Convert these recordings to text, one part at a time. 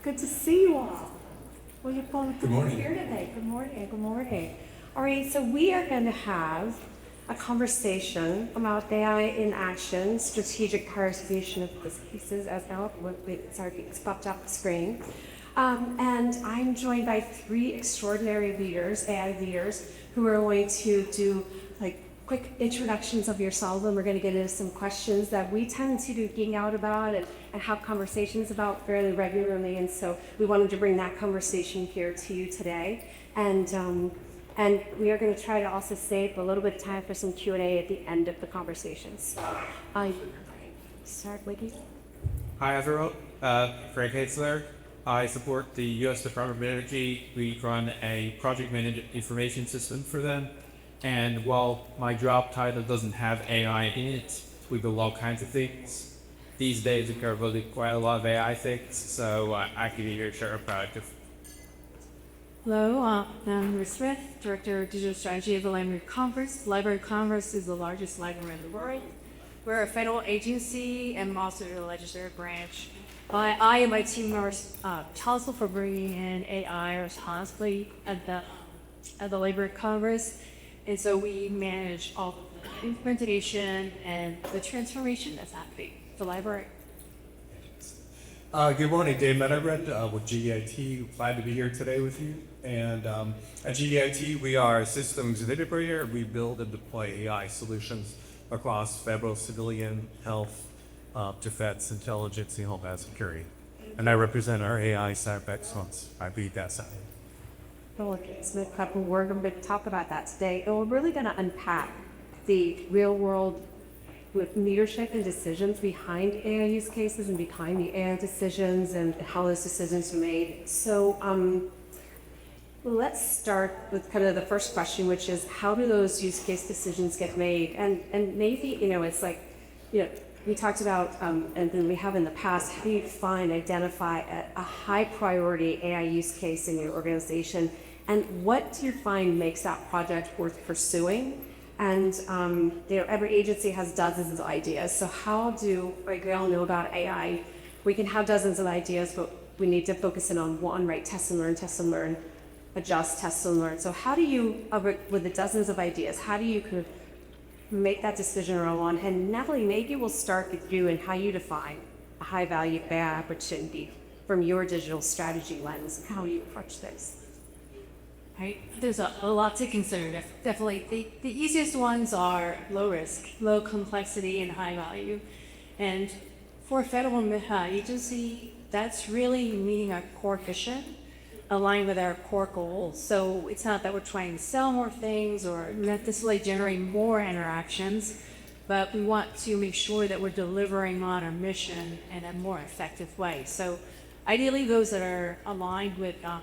Good to see you all. Well, you're both Good morning. here today. Good morning. Good morning. All right, so we are going to have a conversation about AI in action, strategic prioritization of use cases as now. Sorry, it's popped up the screen. And I'm joined by three extraordinary leaders, AI leaders, who are going to do like quick introductions of yourselves, and we're going to get into some questions that we tend to geek out about and have conversations about fairly regularly. And so we wanted to bring that conversation here to you today. And we are going to try to also save a little bit of time for some Q&A at the end of the conversation. So start with you. Hi everyone, Greg Hitzler. I support the U.S. Department of Energy. We run a project management information system for them. And while my job title doesn't have AI in it, we build all kinds of things. These days we are building quite a lot of AI things, so I can be here to share a project. Hello, I'm Ruth Smith, Director of Digital Strategy of the Library of Congress. The Library of Congress is the largest library in the world. We're a federal agency and also the legislative branch. I and my team are responsible for bringing in AI responsibly at the Library of Congress. And so we manage all the implementation and the transformation that's happening at the library. Good morning, Dave Meadowbread with GEIT. Glad to be here today with you. And at GEIT, we are a systems integrator. We build and deploy AI solutions across federal, civilian, health, defense, intelligence, and homeland security. And I represent our AI Center of Excellence. I lead that side. Smith Club, we're going to talk about that today, and we're really going to unpack the real world with leadership and decisions behind AI use cases and behind the AI decisions and how those decisions are made. So let's start with kind of the first question, which is how do those use case decisions get made? And maybe, it's like, we talked about, and then we have in the past, how do you identify a high priority AI use case in your organization? And what do you find makes that project worth pursuing? And every agency has dozens of ideas. So how do, we all know about AI, we can have dozens of ideas, but we need to focus in on one, right? Test and learn, adjust, test and learn. So how do you, with the dozens of ideas, how do you kind of make that decision early on? And Natalie, maybe we'll start with you and how you define a high value AI opportunity from your digital strategy lens, and how you approach this. Right. There's a lot to consider. Definitely, the easiest ones are low risk, low complexity, and high value. And for a federal agency, that's really meeting our core mission, aligned with our core goals. So it's not that we're trying to sell more things or necessarily generate more interactions, but we want to make sure that we're delivering on our mission in a more effective way. So ideally, those that are aligned with our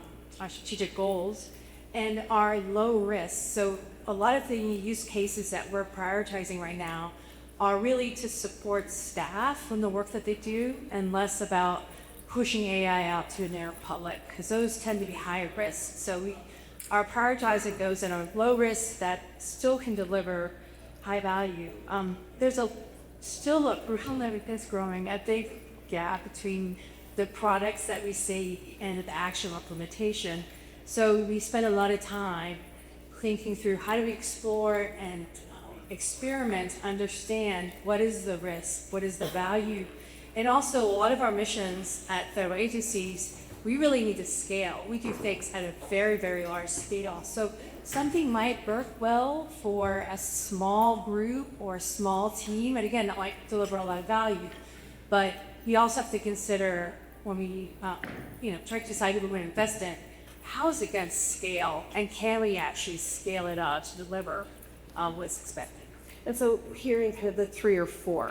strategic goals and are low risk. So a lot of the use cases that we're prioritizing right now are really to support staff in the work that they do and less about pushing AI out to the narrow public, because those tend to be higher risk. So we are prioritizing those that are low risk that still can deliver high value. There's still a big gap between the products that we see and the actual implementation. So we spend a lot of time thinking through how do we explore and experiment, understand what is the risk, what is the value. And also a lot of our missions at federal agencies, we really need to scale. We do things at a very, very large scale. So something might work well for a small group or a small team, and again, that might deliver a lot of value. But we also have to consider when we try to decide who we're going to invest in, how is it going to scale, and can we actually scale it up to deliver what's expected? And so hearing kind of the three or four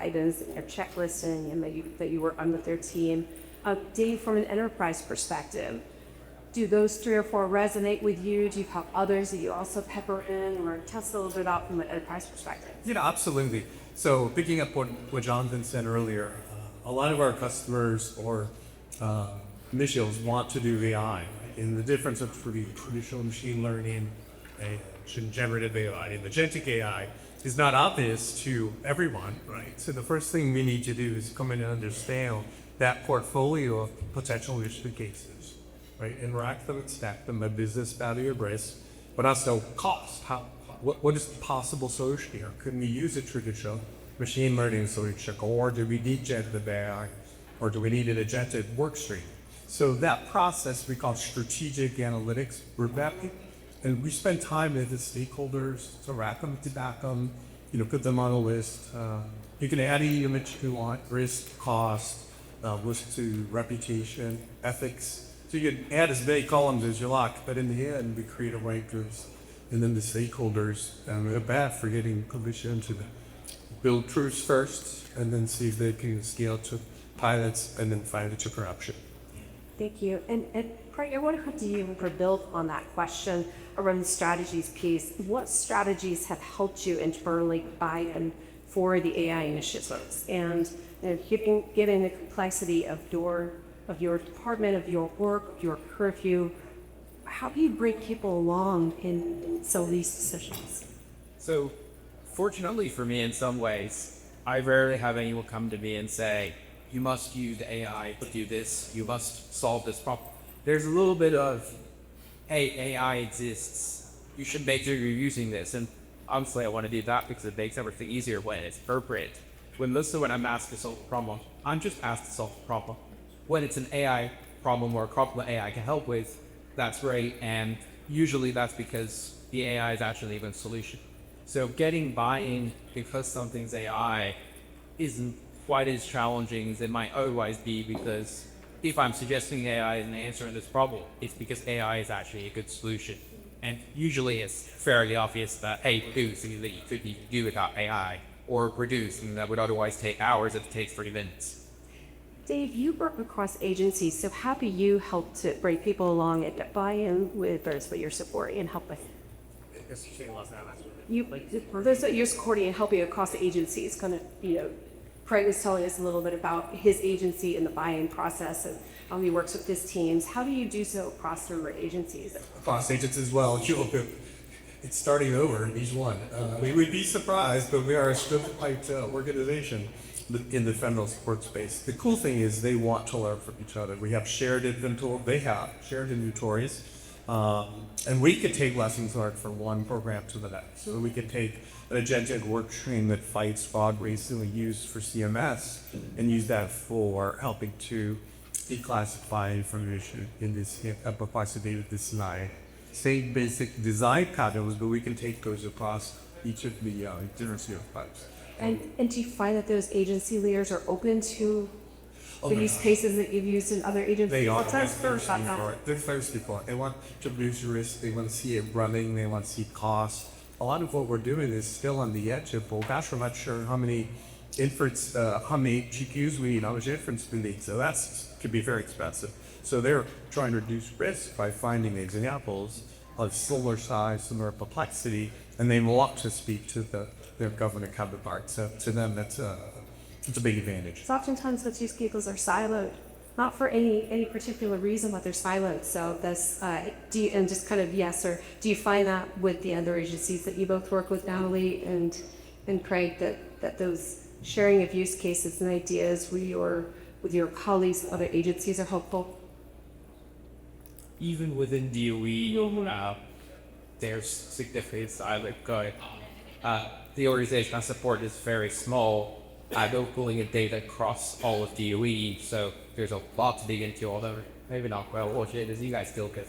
items in your checklist and that you work on with their team, Dave, from an enterprise perspective, do those three or four resonate with you? Do you have others that you also pepper in, or tell us a little bit about from an enterprise perspective? Absolutely. So picking up what Jonathan said earlier, a lot of our customers or missions want to do AI, right? And the difference between traditional machine learning and generative AI and agentic AI is not obvious to everyone, right? So the first thing we need to do is come in and understand that portfolio of potential use cases, right? Interact them and stack them at business value or risk, but also cost. What is the possible solution here? Could we use a traditional machine learning solution, or do we need generative AI, or do we need an agentic work stream? So that process we call strategic analytics group mapping, and we spend time with the stakeholders to rack them, to back them, put them on a list. You can add any image you want, risk, cost, list to reputation, ethics. So you can add as many columns as you like, but in the end, we create a rankers, and then the stakeholders are bad for getting permission to build truths first, and then see if they can scale to pilots, and then find it to production. Thank you. And Craig, I want to come to you for build on that question around the strategies piece. What strategies have helped you internally buy in for the AI initiatives? And given the complexity of your department, of your work, of your curfew, how do you bring people along in some of these decisions? So, fortunately for me, in some ways, I rarely have anyone come to me and say, you must use AI to do this, you must solve this problem. There's a little bit of, hey, AI exists, you should make sure you're using this. And honestly, I want to do that because it makes everything easier when it's appropriate. When I'm asked to solve a problem, I'm just asked to solve a problem. When it's an AI problem or a problem AI can help with, that's great. And usually that's because the AI is actually even a solution. So getting buy-in because something's AI isn't quite as challenging as it might otherwise be, because if I'm suggesting AI is an answer in this problem, it's because AI is actually a good solution. And usually it's fairly obvious that, hey, do something that you could do without AI, or produce something that would otherwise take hours if it takes 30 minutes. Dave, you work across agencies, so how do you help to bring people along and get buy-in with those that you're supporting and help with? Those that you're supporting and helping across the agencies, kind of, Craig was telling us a little bit about his agency and the buy-in process and how he works with his teams. How do you do so across the agencies? Across agencies as well. It's starting over in each one. We would be surprised, but we are a stovepipe organization in the federal support space. The cool thing is they want to learn from each other. We have shared inventory. They have shared inventories. And we could take lessons learned from one program to the next. So we could take an agentic work stream that fights fraud recently used for CMS and use that for helping to declassify information in this application data design. Same basic design patterns, but we can take those across each of the different CFIs. And do you find that those agency leaders are open to the use cases that you've used in other agencies? They are. They're thirsty for it. They want to reduce risk. They want to see it running. They want to see cost. A lot of what we're doing is still on the edge of, well, gosh, we're not sure how many inference, how many GPUs we need, how much inference we need. So that's could be very expensive. So they're trying to reduce risk by finding examples of similar size, similar complexity, and they want to speak to their government counterparts. So to them, it's a big advantage. So oftentimes those use cases are siloed, not for any particular reason, but they're siloed. So this, do you find that with the other agencies that you both work with, Natalie and Craig, that those sharing of use cases and ideas with your colleagues, other agencies are helpful? Even within DOE, there's significant silo going. The organization I support is very small. I go pulling in data across all of DOE, so there's a lot to dig into, although maybe not well orchestrated as you guys still could.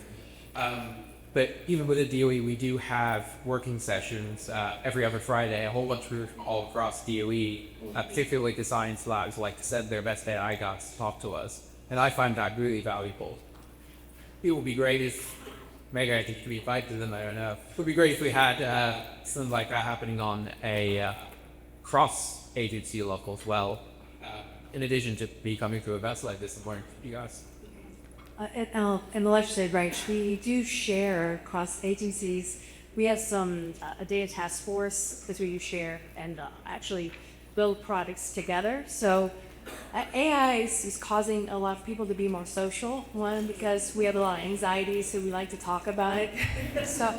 But even within DOE, we do have working sessions every other Friday, a whole bunch of groups all across DOE, particularly the science labs like to send their best AI guys to talk to us. And I find that really valuable. It would be great if, maybe I think we invite them, I don't know. It would be great if we had something like that happening on a cross-agency level as well, in addition to me coming to events like this and learning from you guys. In the legislative branch, we do share across agencies. We have a data task force that we share and actually build products together. So AI is causing a lot of people to be more social. One, because we have a lot of anxiety, so we like to talk about it. So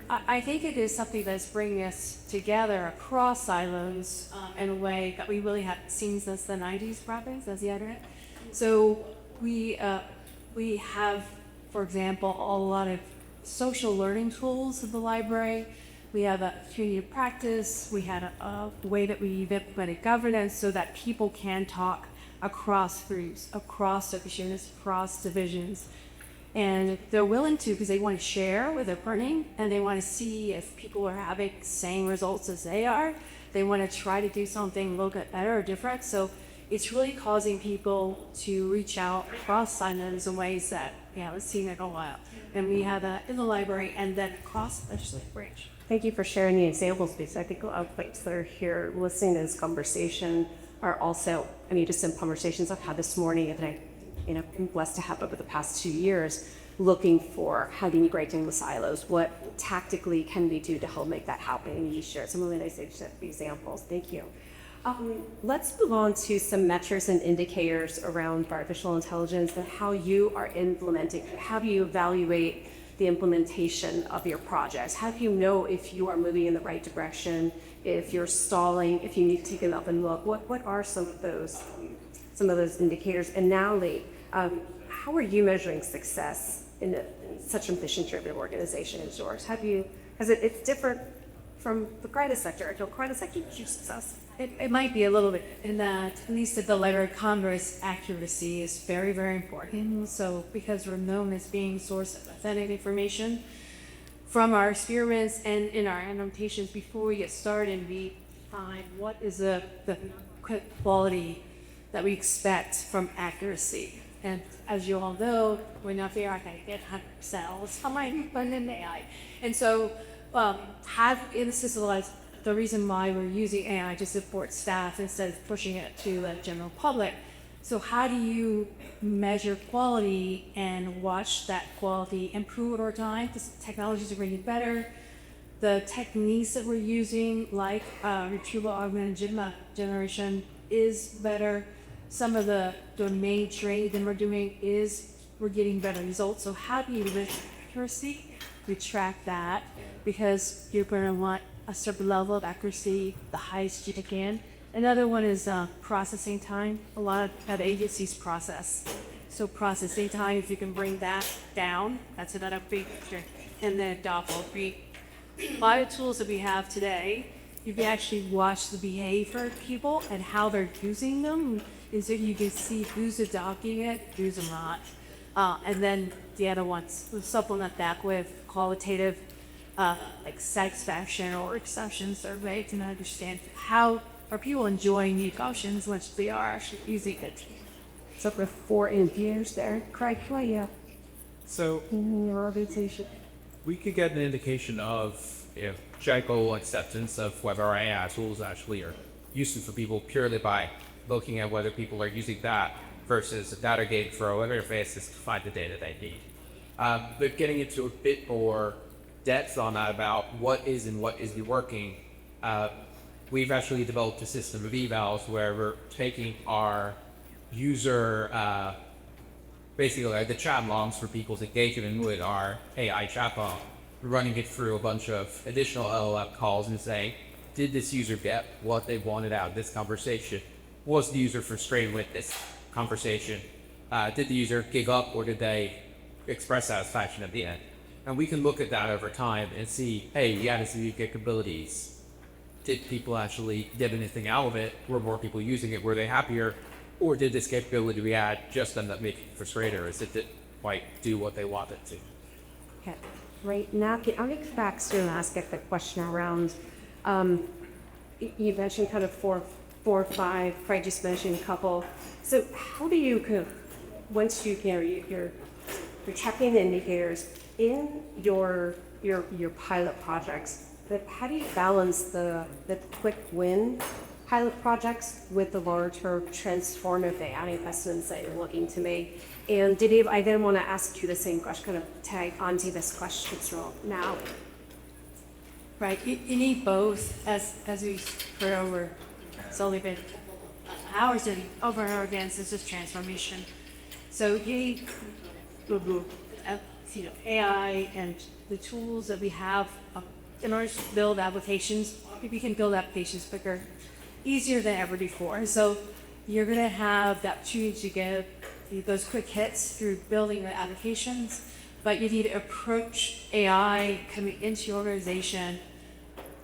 I think it is something that's bringing us together across silos in a way that we really haven't seen since the 90s, probably, since the internet. So we have, for example, a lot of social learning tools in the library. We have a community of practice. We had a way that we've implemented governance so that people can talk across groups, across service units, across divisions. And they're willing to because they want to share what they're learning and they want to see if people are having the same results as they are. They want to try to do something a little bit better or different. So it's really causing people to reach out across silos in ways that we haven't seen in a while. And we have that in the library and then across legislative branch. Thank you for sharing the examples because I think a lot of folks that are here listening to this conversation are also, just some conversations I've had this morning that I'm blessed to have over the past 2 years, looking for how do you break down the silos? What tactically can we do to help make that happen? And you shared some really nice examples. Thank you. Let's move on to some metrics and indicators around artificial intelligence and how you are implementing. How do you evaluate the implementation of your projects? How do you know if you are moving in the right direction, if you're stalling, if you need to take it up and look? What are some of those indicators? And now, Lee, how are you measuring success in such an efficient-driven organization as yours? Because it's different from the private sector. I feel private sector is success. It might be a little bit in that, at least at the Library of Congress, accuracy is very, very important. So because we're known as being source of authentic information, from our experiments and in our annotations before we get started, we find what is the quality that we expect from accuracy. And as you all know, we're not very going to get 100% all the time, but in AI. And so this is the reason why we're using AI to support staff instead of pushing it to the general public. So how do you measure quality and watch that quality improve over time? Because technologies are getting better. The techniques that we're using, like retrieval augmented generation, is better. Some of the domain training that we're doing we're getting better results. So how do you measure accuracy? We track that because you're going to want a certain level of accuracy, the highest you can. Another one is processing time. A lot of agencies process. So processing time, if you can bring that down, that's another big picture. And then a lot of tools that we have today, you can actually watch the behavior of people and how they're using them. And so you can see who's adopting it, who's not. And then the other ones, we'll supplement that with qualitative like satisfaction or exception survey to understand how are people enjoying the options once they are actually using it. So for 4 indicators there, Craig, So in your organization. we could get an indication of general acceptance of whether our AI tools actually are useful for people purely by looking at whether people are using that versus a data gate for our web interfaces to find the data they need. But getting into a bit more depth on that about what is and what isn't working, we've actually developed a system of evals where we're taking our user, basically like the chat logs for people's engagement with our AI chatbot, running it through a bunch of additional LLM calls and saying, did this user get what they wanted out of this conversation? Was the user frustrated with this conversation? Did the user give up or did they express satisfaction at the end? And we can look at that over time and see, hey, yeah, this is new capabilities. Did people actually get anything out of it? Were more people using it? Were they happier? Or did this capability we had just end up making frustrated, or it didn't quite do what they wanted to? Okay. Right now, I'll get back to and ask a question around, you mentioned kind of four or five, Craig just mentioned a couple. So how do you once you're checking the indicators in your pilot projects, how do you balance the quick win pilot projects with the larger transformative AI investments that you're looking to make? And Dave, I then want to ask you the same question, kind of tag onto this question now. Right, you need both, as we heard over slowly been hours and over and over again since this transformation. So you need AI and the tools that we have in order to build applications. We can build applications quicker, easier than ever before. So you're going to have the opportunity to get those quick hits through building the applications, but you need to approach AI coming into your organization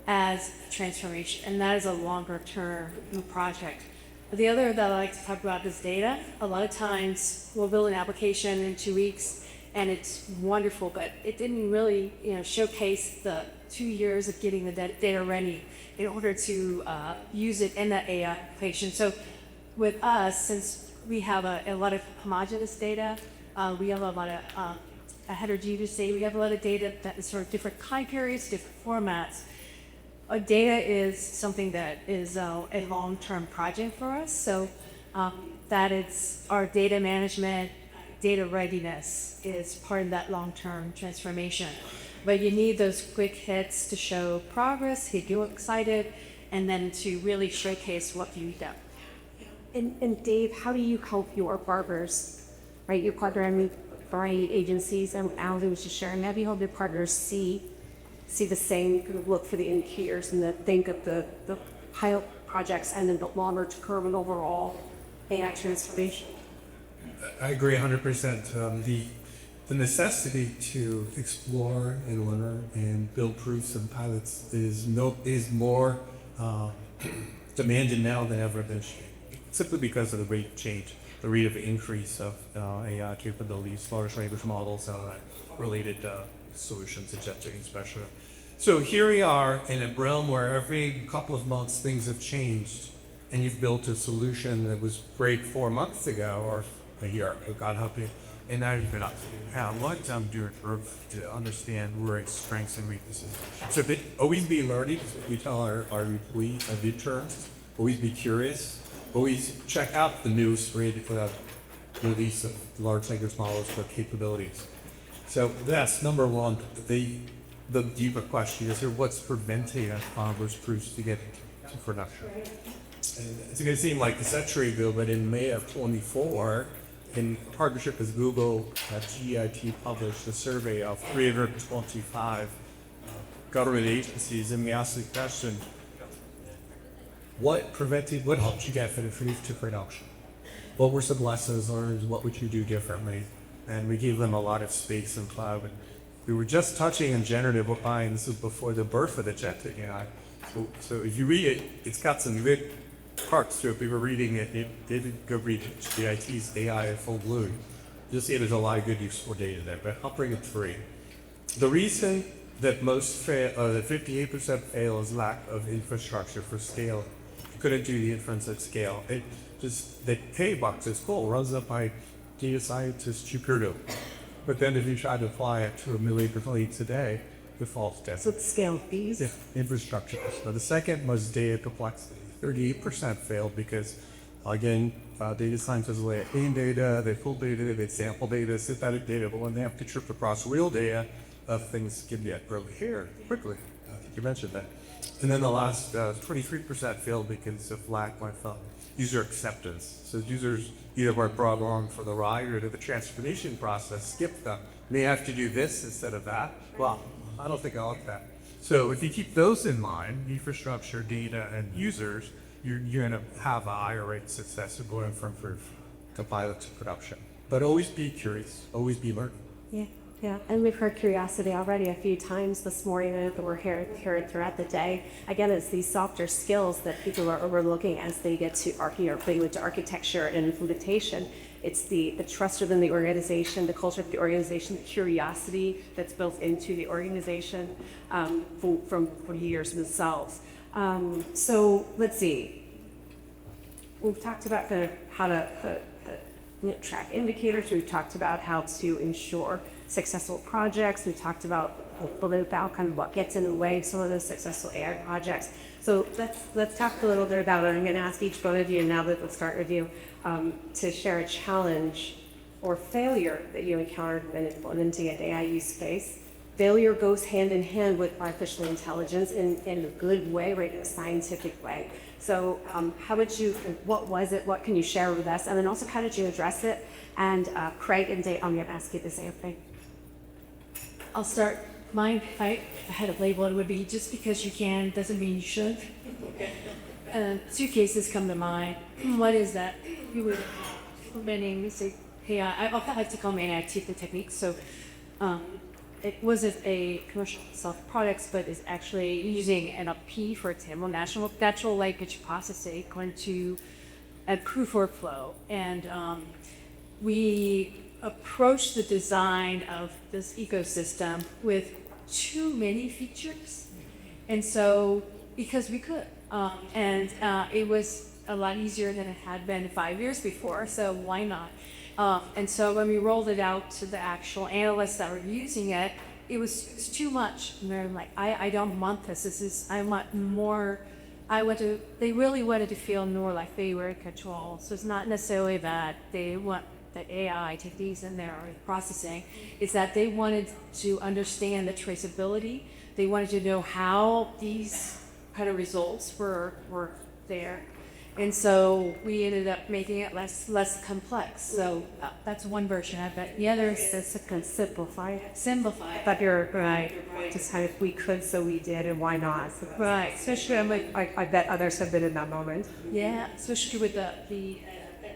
as transformation, and that is a longer term project. The other that I like to talk about is data. A lot of times we'll build an application in 2 weeks and it's wonderful, but it didn't really showcase the 2 years of getting the data ready in order to use it in that AI application. So with us, since we have a lot of homogeneous data, we have a lot of heterogeneous data, we have a lot of data that is sort of different time periods, different formats. Data is something that is a long-term project for us, so that it's our data management, data readiness is part of that long-term transformation. But you need those quick hits to show progress, get you excited, and then to really showcase what you've done. And Dave, how do you help your partners, right? You partner with a variety of agencies, and Allie was just sharing, how do you help your partners see the same, kind of look for the indicators and think of the pilot projects and then the longer term and overall AI transformation? I agree 100%. The necessity to explore and learn and build proofs and pilots is more demanded now than ever been, simply because of the rate of change, the rate of increase of AI capabilities, large language models, and related solutions, agentic especially. So here we are in a realm where every couple of months things have changed, and you've built a solution that was great 4 months ago or a year ago, God help you, and now you've been up. What I'm doing to understand where its strengths and weaknesses. So always be learning. We tell our employees, our interns, always be curious. Always check out the newest release of large language models for capabilities. So that's number one. The deeper question is, what's preventing those proofs to get to production? And it's going to seem like a century ago, but in May of 24, in partnership with Google, GEIT published a survey of 325 government agencies, and we asked the question, what helped you get to production? What were some lessons learned? What would you do differently? And we gave them a lot of space and cloud. And we were just touching on generative AI, and this is before the birth of the agentic AI. So if you read it, it's got some good parts to it. We were reading it. It didn't go read GIT's AI in full bloom. You'll see there's a lot of good useful data there, but I'll bring it three. The reason that most fail, that 58% fail, is lack of infrastructure for scale. You couldn't do the inference at scale. The K-box is cool, runs up by data scientist Cupertino. But then if you try to apply it to 1 million complaints a day, it falls down. So it's scale fees? Yeah, infrastructure. So the second was data complexity. 38% failed because, again, data scientists lay in data, they pull data, they sample data, synthetic data, but when they have to trip across real data, things can get really here quickly. I think you mentioned that. And then the last 23% failed because of lack of user acceptance. So users either weren't brought along for the ride or to the transformation process, skipped them. They have to do this instead of that. Well, I don't think I like that. So if you keep those in mind, infrastructure, data, and users, you're going to have a higher rate of success of going from proof to pilot to production. But always be curious, always be learning. Yeah, and we've heard curiosity already a few times this morning, and we're hearing throughout the day. Again, it's these softer skills that people are overlooking as they get to architecture and implementation. It's the trust within the organization, the culture of the organization, the curiosity that's built into the organization for years themselves. So let's see. We've talked about how to track indicators. We've talked about how to ensure successful projects. We talked about a little about kind of what gets in the way of some of those successful AI projects. So let's talk a little bit about it. I'm going to ask each one of you, now that let's start with you, to share a challenge or failure that you encountered when implementing an AI use case. Failure goes hand in hand with artificial intelligence in a good way, right, in a scientific way. So what was it? What can you share with us? And then also, how did you address it? And Craig and Dave, I'm going to ask you the same thing. I'll start. Mine, I had a label. It would be, just because you can doesn't mean you should. two cases come to mind. One is that we were implementing, say, AI. I like to call them AI teaching techniques. So it wasn't a commercial soft products, but it's actually using NLP, for example, natural language processing, going to improve workflow. And we approached the design of this ecosystem with too many features. And so, because we could, it was a lot easier than it had been 5 years before, so why not? And so when we rolled it out to the actual analysts that were using it, it was too much. And they're like, I don't want this. I want more. They really wanted to feel more like they were in control. So it's not necessarily that they want the AI techniques in there or processing. It's that they wanted to understand the traceability. They wanted to know how these kind of results were there. And so we ended up making it less complex. So that's one version of it. The other is It's to simplify. simplify. But you're right. Just kind of we could, so we did, and why not? Right. Especially I'm like, I bet others have been in that moment. yeah, especially with the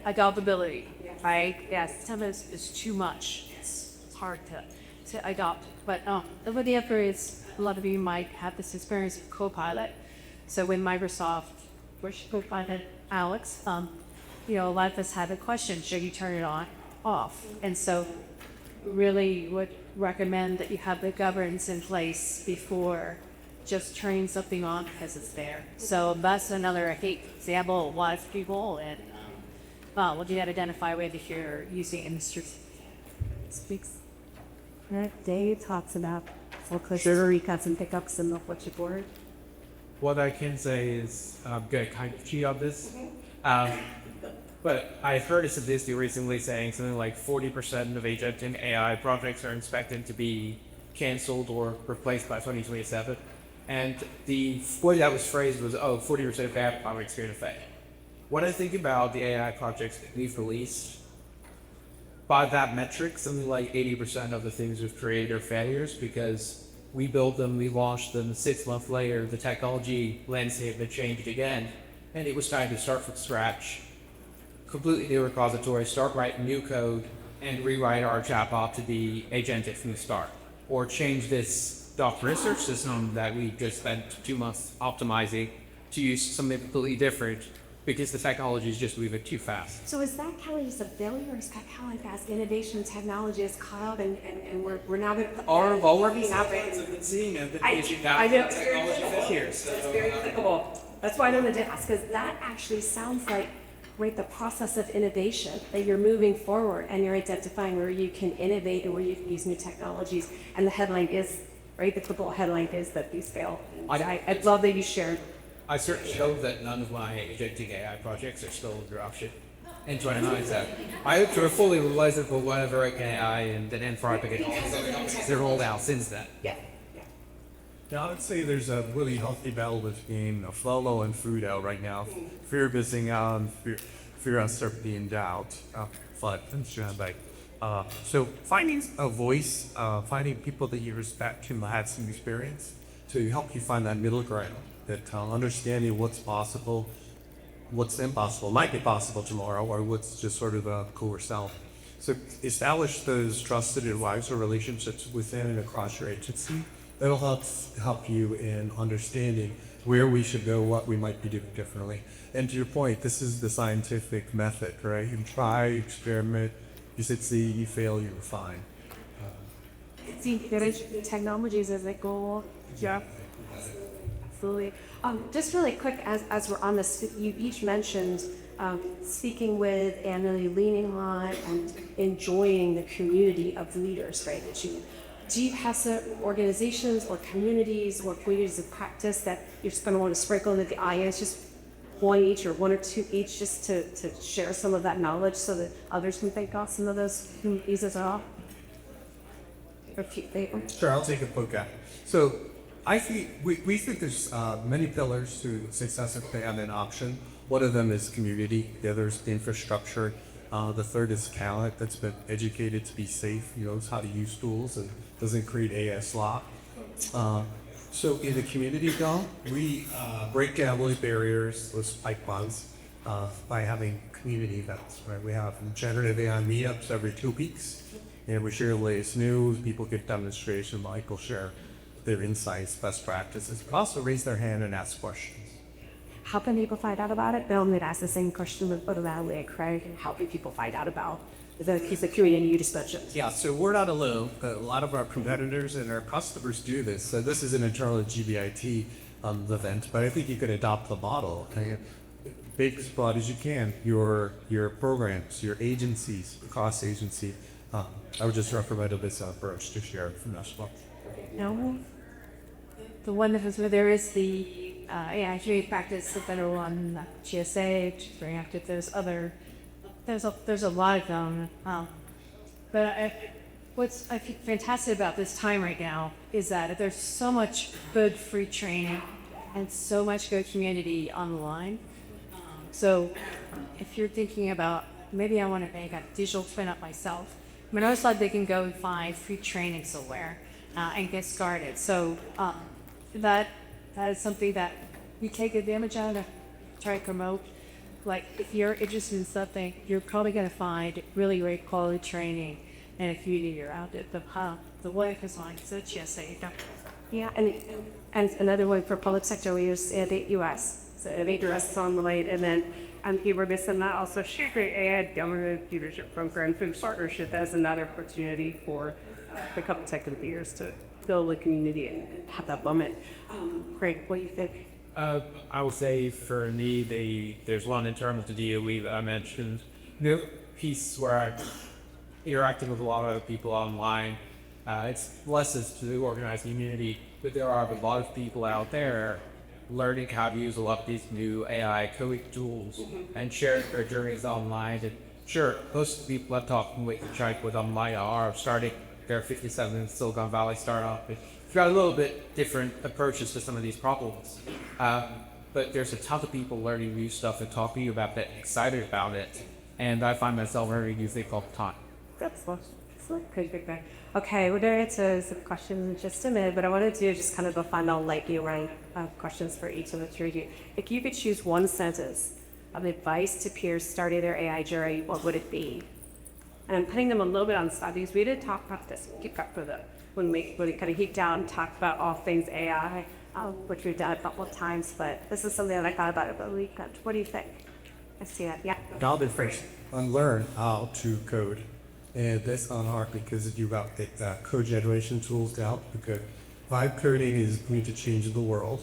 adoptability, right? Yes, sometimes it's too much. It's hard to adopt. But the other is a lot of you might have this experience with Copilot. So when Microsoft, where's Copilot, Alex, a lot of us have a question: should you turn it on, off? And so, really would recommend that you have the governance in place before just turning something on because it's there. So that's another, I think, example. A lot of people and what you got to identify with if you're using industry. Speaks. Dave talks about sugar recuts and pickups and what you board. What I can say is I'm going to kind of cheat on this. But I've heard a statistic recently saying something like 40% of agentic AI projects are expected to be canceled or replaced by 2027. And the way that was phrased was, 40% of AI projects are going to fail. When I think about the AI projects that we've released, by that metric, something like 80% of the things we've created are failures because we built them, we launched them, 6 months later, the technology landscape had changed again, and it was time to start from scratch, completely new repository, start writing new code, and rewrite our chatbot to be agentic from the start. Or change this doc research system that we just spent 2 months optimizing to use something completely different because the technology is just moving too fast. So is that Kelly just a failure, or is that Kelly as innovation and technology has caught up and we're now going to Already out have been seeing it, I know. technology failures. It's very applicable. That's why I wanted to ask, because that actually sounds like the process of innovation, that you're moving forward and you're identifying where you can innovate and where you can use new technologies. And the headline is, the typical headline is that these fail. I'd love that you shared. I certainly hope that none of my agentic AI projects are still in production in 2097. I hope to have fully realized it for whatever AI and then Anthropic and they're rolled out since then. Yeah. Yeah, I would say there's a really healthy battle between FOMO and food out right now. Fear of missing out, fear, uncertainty, and doubt. So finding a voice, finding people that you respect who had some experience to help you find that middle ground, that understanding what's possible, what's impossible, might be possible tomorrow, or what's just sort of a cooler self. So establish those trusted advisor relationships within and across your agency. That'll help you in understanding where we should go, what we might be doing differently. And to your point, this is the scientific method, right? You try, you experiment, you succeed, you fail, you refine. See, there is technologies as a goal. Yeah. Absolutely. Just really quick, as we're on this, you each mentioned speaking with and really leaning on and enjoying the community of leaders, right? Do you have certain organizations or communities of practice that you're just going to want to sprinkle into the audience, just one each or one or two each, just to share some of that knowledge so that others can think off some of those communities as well? Sure, I'll take a poke at it. So I think we think there's many pillars to success of and an option. One of them is community. The other is infrastructure. The third is talent that's been educated to be safe, knows how to use tools and doesn't create AS slop. So in the community goal, we break down those barriers, those spike bonds, by having community events, right? We have generative AI meetups every 2 weeks, and we share the latest news. People get demonstration, Mike will share their insights, best practices, but also raise their hand and ask questions. How can people find out about it? Bill would ask the same question with Craig, and helping people find out about the piece of community you just mentioned. Yeah, so we're not alone. A lot of our competitors and our customers do this. So this is an internal GBIT event, but I think you could adopt the model. Okay? Big as broad as you can. Your programs, your agencies, cross agency. I would just recommend this approach to share from us. No. The one that was where there is the AI trade practice, the federal one, GSA, which is very active. There's a lot of them. But what's I think fantastic about this time right now is that there's so much good free training and so much good community online. So if you're thinking about maybe I want to make a digital twin up myself, I mean, I always thought they can go and find free training somewhere and get started. So that is something that you take advantage of, try to promote. Like if you're interested in something, you're probably going to find really great quality training in a community you're out at the work is on. So GSA. Yeah, and another one for public sector, we use the US. So the US is on the way, and then you were missing that also Secret AI government leadership program through partnership as another opportunity for the public sector leaders to build a community and have that moment. Greg, what do you think? I would say for me, there's one in terms of the DOE that I mentioned. The piece where I'm interacting with a lot of people online, it's less as to organize community, but there are a lot of people out there learning how to use a lot of these new AI coding tools and share their journeys online. And sure, most of the people I've talked with online are starting their 57 Silicon Valley startup. It's got a little bit different approaches to some of these problems. But there's a ton of people learning new stuff and talking about it, excited about it. And I find myself learning new things all the time. That's good, Big Bang. Okay, we're going to answer some questions in just a minute, but I want to do just kind of a final lightning round of questions for each of the three of you. If you could choose one sentence of advice to peers starting their AI journey, what would it be? And I'm putting them a little bit on the spot because we did talk about this. Keep up with it when we kind of geeked down and talked about all things AI, which we've done a couple of times. But this is something that I thought about over the weekend. What do you think? I see that. Yeah. I'll be first. Unlearn how to code. And that's hard because you got code generation tools to help because vibe coding is going to change the world.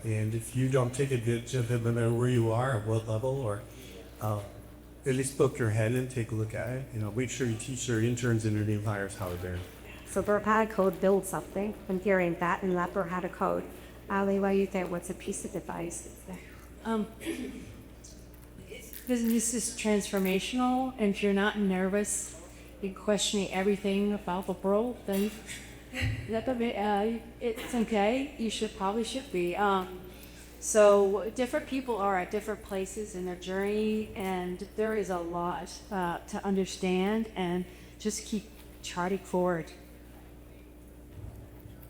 And if you don't take advantage of it, no matter where you are, at what level, or at least poke your head and take a look at it. Make sure you teach your interns and your new hires how to do it. So learn how to code, build something. I'm hearing that and learn how to code. Ali, what do you think? What's a piece of advice? This is transformational, and if you're not nervous in questioning everything about the world, then it's okay. You probably should be. So different people are at different places in their journey, and there is a lot to understand, and just keep charting forward.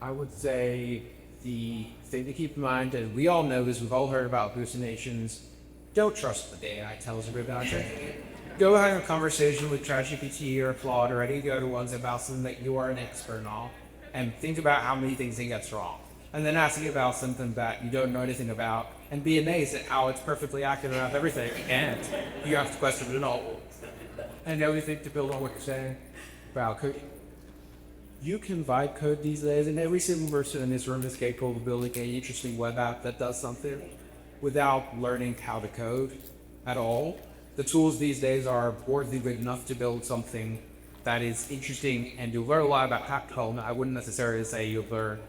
I would say the thing to keep in mind, and we all know this, we've all heard about hallucinations. Don't trust what the AI tells you about it. Go have a conversation with ChatGPT or Claude or any of the other ones about something that you are an expert on, and think about how many things it gets wrong. And then asking about something that you don't know anything about, and be amazed at how it's perfectly accurate about everything, and you have to question it all. And the other thing to build on what you're saying about coding. You can vibe code these days, and every single person in this room is capable of building an interesting web app that does something without learning how to code at all. The tools these days are worthy good enough to build something that is interesting, and you'll learn a lot about how to code. I wouldn't necessarily say you'll learn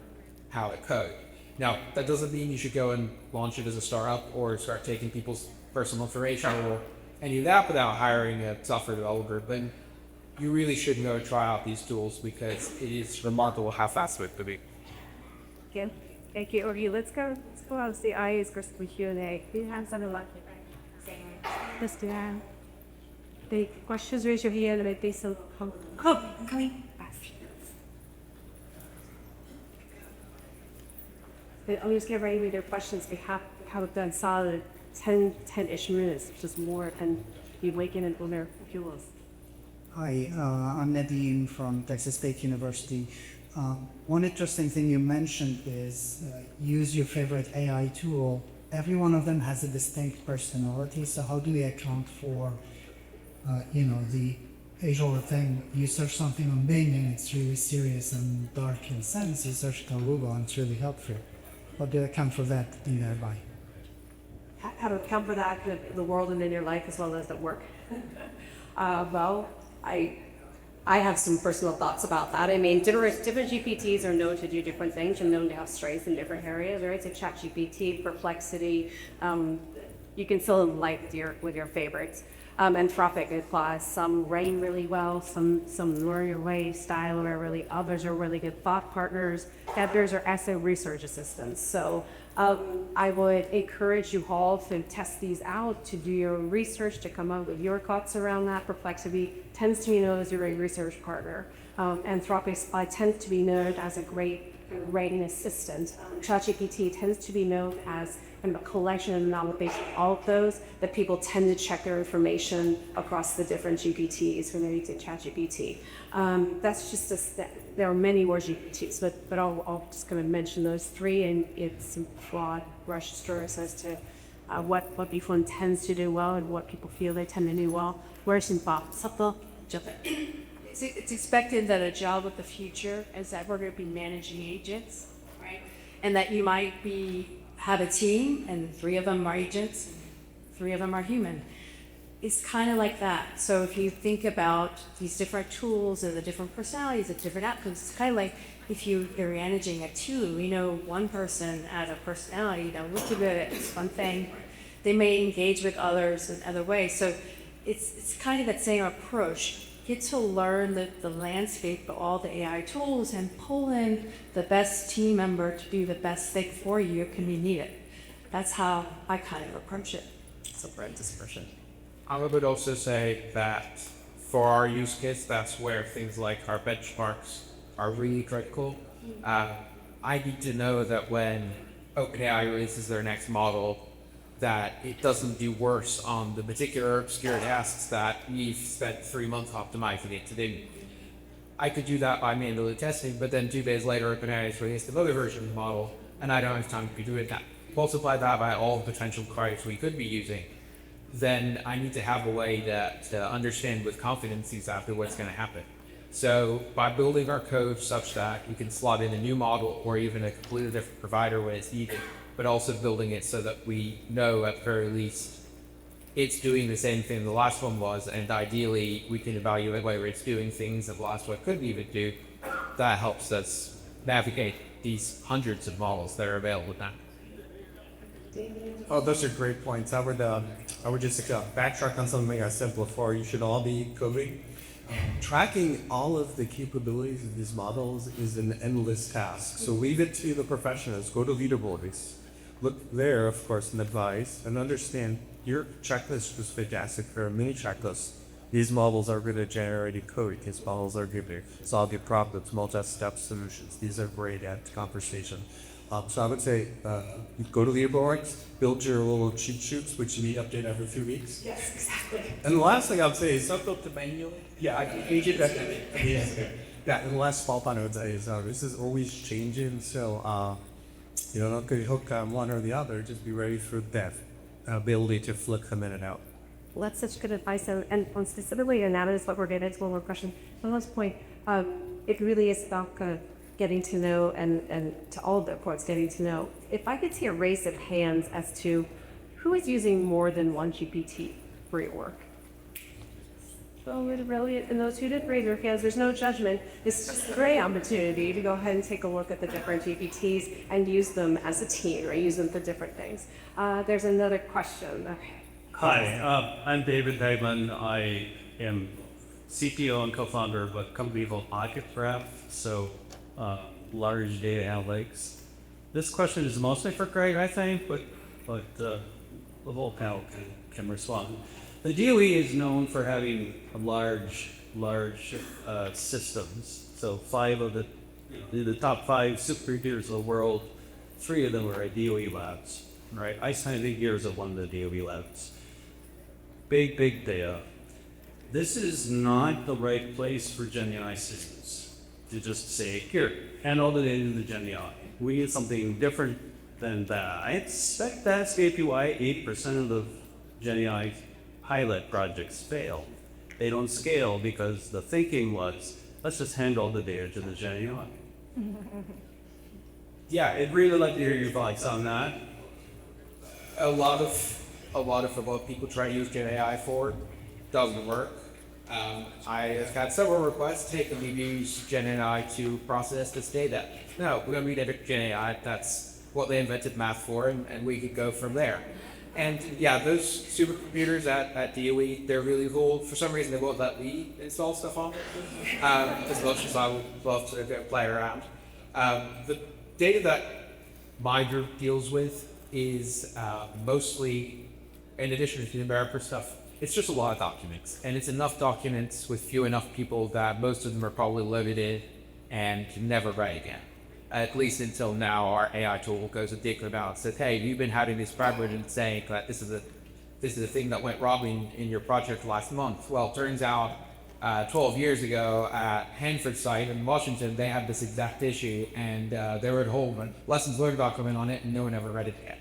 how to code. Now, that doesn't mean you should go and launch it as a startup or start taking people's personal information or any of that without hiring a software developer, but you really should go try out these tools because it is remarkable how fast it could be. Again, thank you. Okay, let's go out and see IA's Q&A. We have something like let's do that. The questions, raise your hand and I think so. Coming. I'll just get ready with their questions. We have done solid 10-ish minutes, just more, and you wake in and on their fuels. Hi, I'm Nadeem from Texas State University. One interesting thing you mentioned is use your favorite AI tool. Every one of them has a distinct personality, so how do we account for, the age-old thing? You search something on Bing and it's really serious and dark in sense. You search it on Google and it's really helpful. How do you account for that in thereby? How to account for that in the world and in your life as well as at work? Well, I have some personal thoughts about that. I mean, different GPTs are known to do different things and known to have strengths in different areas, right? So ChatGPT, Perplexity, you can fill in light with your favorites. Anthropic applies. Some reign really well, some lure your way style are really, others are really good thought partners. Others are essay research assistants. So I would encourage you all to test these out, to do your own research, to come up with your thoughts around that. Perplexity tends to be known as your research partner. Anthropic tends to be known as a great writing assistant. ChatGPT tends to be known as kind of a collection of knowledge based on all of those, that people tend to check their information across the different GPTs from maybe to ChatGPT. That's just there are many more GPTs, but I'll just kind of mention those three, and it's some broad brush strokes as to what people tends to do well and what people feel they tend to do well. Where's in Bob? It's expected that a job of the future is that we're going to be managing agents, right? And that you might have a team and 3 of them are agents, 3 of them are human. It's kind of like that. So if you think about these different tools and the different personalities, the different outcomes, it's kind of like if you're managing a team, one person has a personality that really good at one thing, they may engage with others in other ways. So it's kind of that same approach. Get to learn the landscape of all the AI tools and pull in the best team member to do the best thing for you can be needed. That's how I kind of approach it. So brand dispersion. I would also say that for our use case, that's where things like our benchmarks are really critical. I need to know that when OpenAI releases their next model, that it doesn't do worse on the particular obscure tasks that we've spent 3 months optimizing it to do. I could do that by manually testing, but then 2 days later, OpenAI has released another version of the model, and I don't have time to be doing that. Multiply that by all the potential queries we could be using, then I need to have a way to understand with confidence exactly what's going to happen. So by building our code such that you can slot in a new model or even a completely different provider when it's needed, but also building it so that we know at the very least it's doing the same thing the last one was, and ideally we can evaluate whether it's doing things that the last one couldn't even do. That helps us navigate these hundreds of models that are available now. Oh, those are great points. I would just backtrack on something I said before. You should all be coding. Tracking all of the capabilities of these models is an endless task. So leave it to the professionals. Go to leaderboards. Look there, of course, and advise and understand your checklist was fantastic. There are many checklists. These models are good at generating code. These models are good at solving problems, multi-step solutions. These are great at conversation. So I would say go to leaderboards, build your little cheat sheets, which you need to update every 3 weeks. Yes, exactly. And the last thing I would say is not built to manually. Yeah, I can change it. Yeah, and the last small point I would say is this is always changing. So don't get hooked on one or the other. Just be ready for that ability to flick them in and out. Well, that's such good advice. And on specifically, and that is what we're getting into one more question. On this point, it really is about kind of getting to know and to all of the reports, getting to know. If I could see a raise of hands as to who is using more than one GPT for your work. So really, in those who did raise their hands, there's no judgment. It's just a great opportunity to go ahead and take a look at the different GPTs and use them as a team, or use them for different things. There's another question. Okay. Hi, I'm David Dagman. I am CTO and co-founder of a company called MarketGraph, so large data analytics. This question is mostly for Greg, I think, but the whole panel can respond. The DOE is known for having large systems. So 5 of the top 5 supercomputers of the world 3 of them are at DOE labs, right? I spent 8 years at one of the DOE labs. Big data. This is not the right place for GenAI systems to just say, here, hand all the data to the GenAI. We need something different than that. I expect that's maybe why 8% of the GenAI pilot projects fail. They don't scale because the thinking was, let's just hand all the data to the GenAI. Yeah, I'd really like to hear your thoughts on that. A lot of what people try to use Gen AI for doesn't work. I have had several requests, hey, can we use Gen AI to process this data? No, we don't need Gen AI. That's what they invented math for, and we could go from there. And yeah, those supercomputers at DOE, they're really cool. For some reason, they won't let me install stuff on it, as much as I would love to go play around. The data that my group deals with is mostly, in addition to the numerical stuff, it's just a lot of documents. And it's enough documents with few enough people that most of them are probably loaded in and can never write again. At least until now, our AI tool goes a dig about and says, hey, you've been having this problem and saying that this is a thing that went wrong in your project last month. Well, it turns out 12 years ago at Hanford site in Washington, they had this exact issue, and there were a whole lessons learned document on it, and no one ever read it again.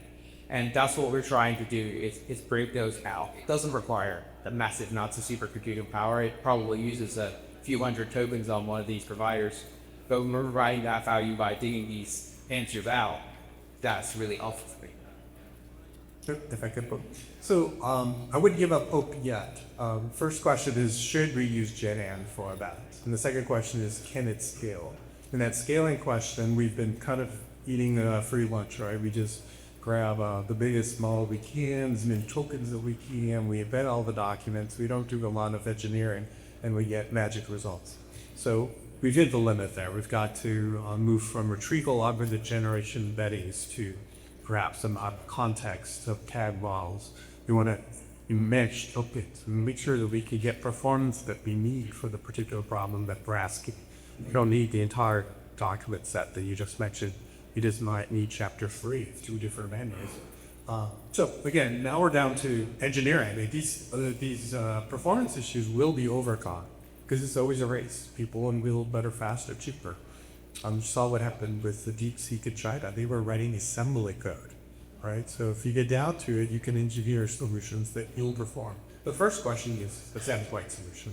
And that's what we're trying to do is break those out. It doesn't require the massive amounts of supercomputing power. It probably uses a few hundred tokens on one of these providers. But when we're providing that value by digging these answers out, that's really helpful for me. If I could put, so I wouldn't give up hope yet. First question is, should we use GenAI for that? And the second question is, can it scale? In that scaling question, we've been kind of eating a free lunch, right? We just grab the biggest model we can, as many tokens that we can, we embed all the documents, we don't do a lot of engineering, and we get magic results. So we've hit the limit there. We've got to move from retrieval augmented generation embeddings to perhaps some context of CAD models. We want to mesh tokens and make sure that we can get performance that we need for the particular problem that we're asking. You don't need the entire document set that you just mentioned. You just might need chapter 3, 2 different menus. So again, now we're down to engineering. These performance issues will be overcome because it's always a race. People want to build better, faster, cheaper. You saw what happened with the DeepSeek in China. They were writing assembly code, right? So if you get down to it, you can engineer solutions that will perform. The first question is the endpoint solution.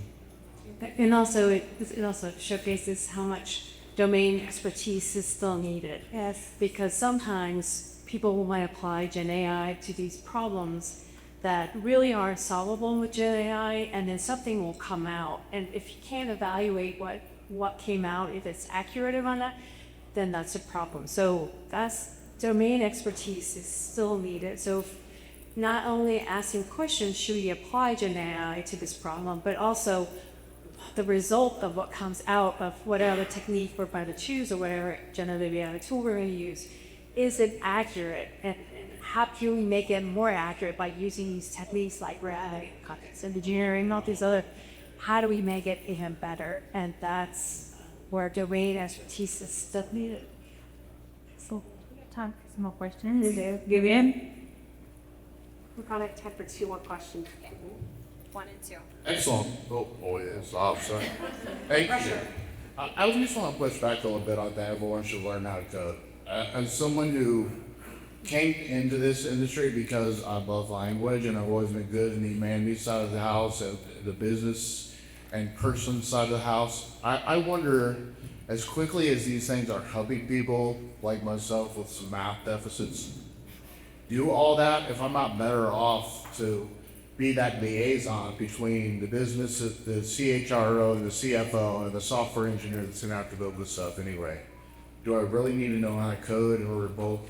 And also, it also showcases how much domain expertise is still needed. Yes. Because sometimes people might apply Gen AI to these problems that really are solvable with Gen AI, and then something will come out. And if you can't evaluate what came out, if it's accurate on that, then that's a problem. So that's domain expertise is still needed. So not only asking questions, should we apply Gen AI to this problem, but also the result of what comes out of whatever technique we're about to choose or whatever generative AI tool we're going to use, is it accurate? And how can we make it more accurate by using these techniques like RAG, context engineering, all these other, how do we make it even better? And that's where domain expertise is still needed. So, time for some more questions. Give in. We're gonna have time for 2 more questions. 1 and 2. Excellent. Oh, boy, it's awesome. Thank you. I just want to push back a little bit on that. Everyone should learn how to code. As someone who came into this industry because I love language and I've always been good in the humanities side of the house, the business and person side of the house, I wonder, as quickly as these things are helping people like myself with some math deficits, do all that if I'm not better off to be that liaison between the business, the CHRO, and the CFO, and the software engineer that's going to have to build this stuff anyway. Do I really need to know how to code in order to bulk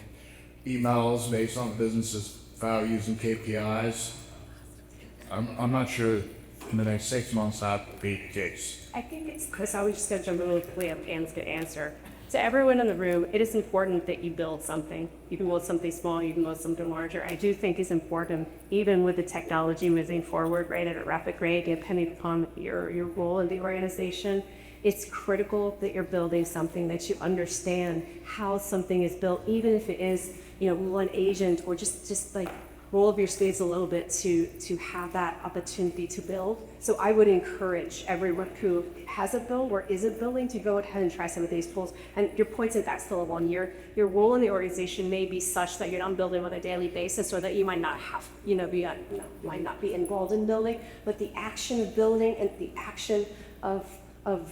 emails based on the business's values and KPIs? I'm not sure in the next 6 months that will be the case. I think it's because I was just going to jump really quickly up Anne's good answer. To everyone in the room, it is important that you build something. You can build something small, you can build something larger. I do think it's important, even with the technology moving forward, right, at a rapid rate, depending upon your role in the organization, it's critical that you're building something that you understand how something is built, even if it is, one agent, or just like roll up your sleeves a little bit to have that opportunity to build. So I would encourage everyone who has a build or isn't building to go ahead and try some of these tools. And your points in that still one year, your role in the organization may be such that you're not building on a daily basis, or that you might not have, might not be involved in building, but the action of building and the action of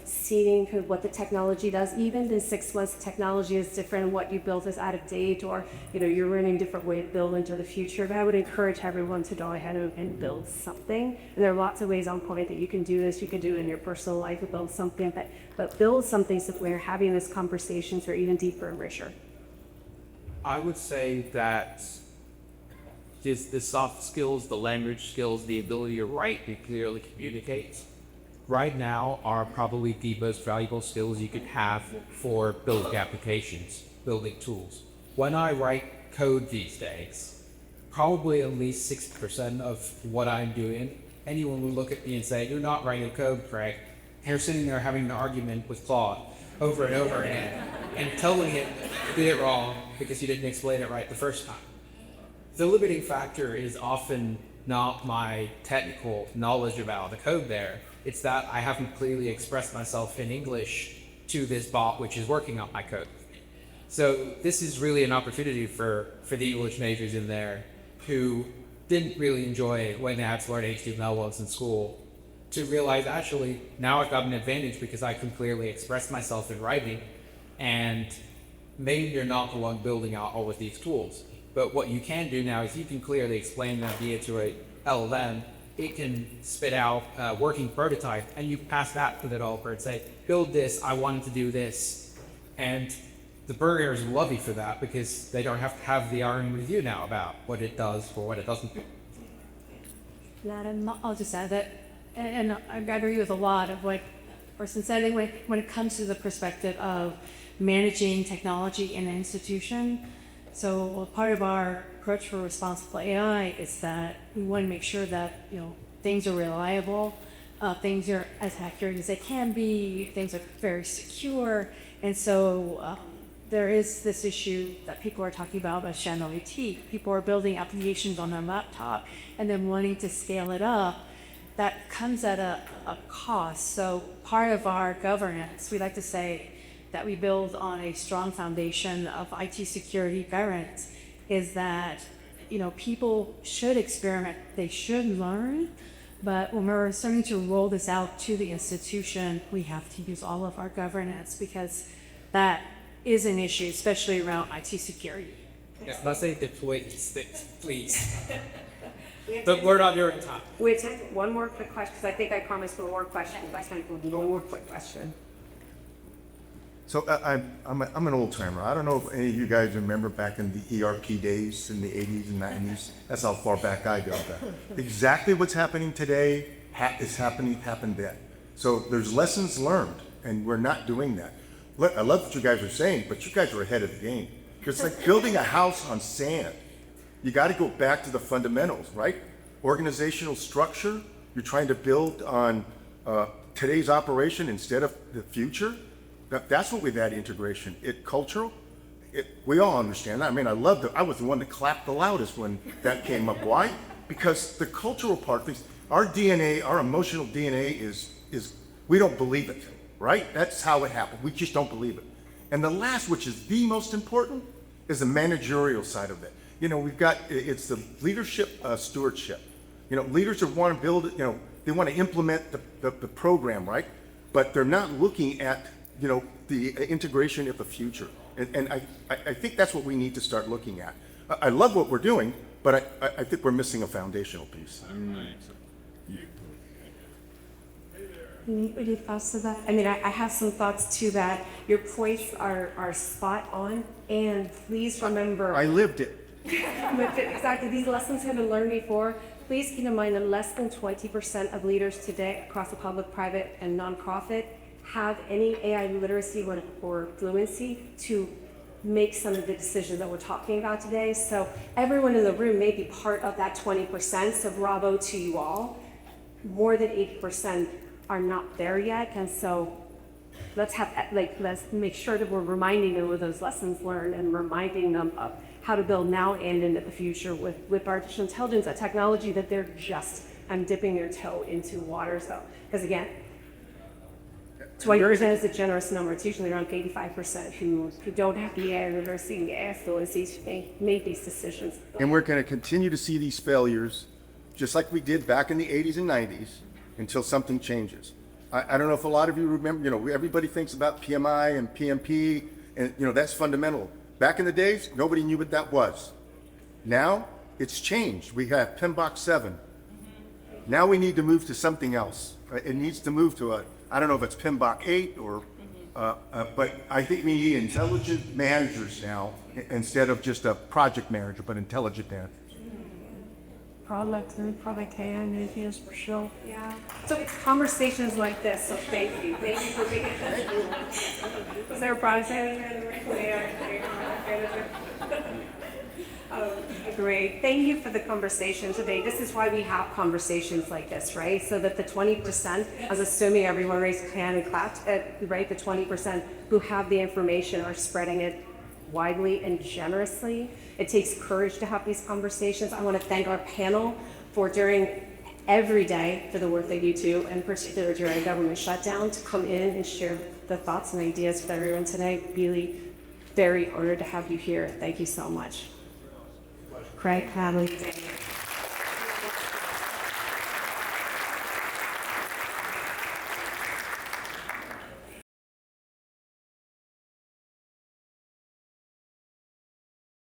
seeing kind of what the technology does. Even in 6 months, technology is different, what you built is out of date, or you're learning a different way to build into the future. But I would encourage everyone to go ahead and build something. And there are lots of ways on point that you can do this. You can do it in your personal life, and build something, but build something so we're having these conversations are even deeper and richer. I would say that just the soft skills, the language skills, the ability to write and clearly communicate, right now are probably the most valuable skills you could have for building applications, building tools. When I write code these days, probably at least 60% of what I'm doing, anyone would look at me and say, "You're not writing code, Craig." And you're sitting there having an argument with Claude over and over again and telling him you did it wrong because you didn't explain it right the first time. The limiting factor is often not my technical knowledge about the code there. It's that I haven't clearly expressed myself in English to this bot which is working on my code. So this is really an opportunity for the English majors in there who didn't really enjoy when they had to learn HTML once in school, to realize actually now I've got an advantage because I can clearly express myself in writing, and maybe you're not the one building out all of these tools. But what you can do now is you can clearly explain an idea to a LLM. It can spit out a working prototype, and you pass that to the developer and say, "Build this, I wanted to do this." And the programmers love you for that because they don't have to have the argument with you now about what it does or what it doesn't do. I'll just add that, and I agree with a lot of what Orson said. Anyway, when it comes to the perspective of managing technology in an institution, so part of our approach for responsible AI is that we want to make sure that things are reliable, things are as accurate as they can be, things are very secure, and so there is this issue that people are talking about channel IT. People are building applications on their laptop and then wanting to scale it up. That comes at a cost. So part of our governance, we like to say that we build on a strong foundation of IT security governance, is that people should experiment, they should learn, but when we're starting to roll this out to the institution, we have to use all of our governance, because that is an issue, especially around IT security. Yes, let's say deploy these things, please. But we're not during time. Wait, one more quick question, because I think I promised one more question. Last time we'll do one more quick question. So I'm an old timer. I don't know if any of you guys remember back in the ERP days in the 80s and 90s. That's how far back I go. Exactly what's happening today happened then. So there's lessons learned, and we're not doing that. I love what you guys are saying, but you guys are ahead of the game. It's like building a house on sand. You got to go back to the fundamentals, right? Organizational structure. You're trying to build on today's operation instead of the future. That's what we've had integration. Cultural. We all understand that. I mean, I was the one that clapped the loudest when that came up. Why? Because the cultural part, our DNA, our emotional DNA is we don't believe it, right? That's how it happened. We just don't believe it. And the last, which is the most important, is the managerial side of it. It's the leadership stewardship. Leaders that want to build it, they want to implement the program, right? But they're not looking at the integration of the future. And I think that's what we need to start looking at. I love what we're doing, but I think we're missing a foundational piece. Any thoughts to that? I mean, I have some thoughts to that. Your points are spot on, and please remember. I lived it. Exactly, these lessons have been learned before. Please keep in mind that less than 20% of leaders today across the public, private, and nonprofit have any AI literacy or fluency to make some of the decisions that we're talking about today. So everyone in the room may be part of that 20%, so bravo to you all. More than 80% are not there yet, and so let's make sure that we're reminding them of those lessons learned and reminding them of how to build now and into the future with artificial intelligence, a technology that they're just dipping their toe into waters though. Because again, 20% is a generous number. It's usually around 85% who don't have the AI literacy and the affluency to make these decisions. And we're going to continue to see these failures, just like we did back in the 80s and 90s, until something changes. I don't know if a lot of you remember, everybody thinks about PMI and PMP, and that's fundamental. Back in the days, nobody knew what that was. Now, it's changed. We have PMBOK 7. Now we need to move to something else. Right? It needs to move to I don't know if it's PMBOK 8 or, but I think we need intelligent managers now instead of just a project manager, but intelligent managers. Product AI initiatives for sure. Yeah. So it's conversations like this. So thank you. Thank you for being here. Was there a product manager? Great. Thank you for the conversation today. This is why we have conversations like this, right? So that the 20%, I was assuming everyone raised a hand and clapped, right? The 20% who have the information are spreading it widely and generously. It takes courage to have these conversations. I want to thank our panel for during every day for the work they do too, and particularly during government shutdown, to come in and share the thoughts and ideas with everyone today. Really very honored to have you here. Thank you so much. Craig Hadley.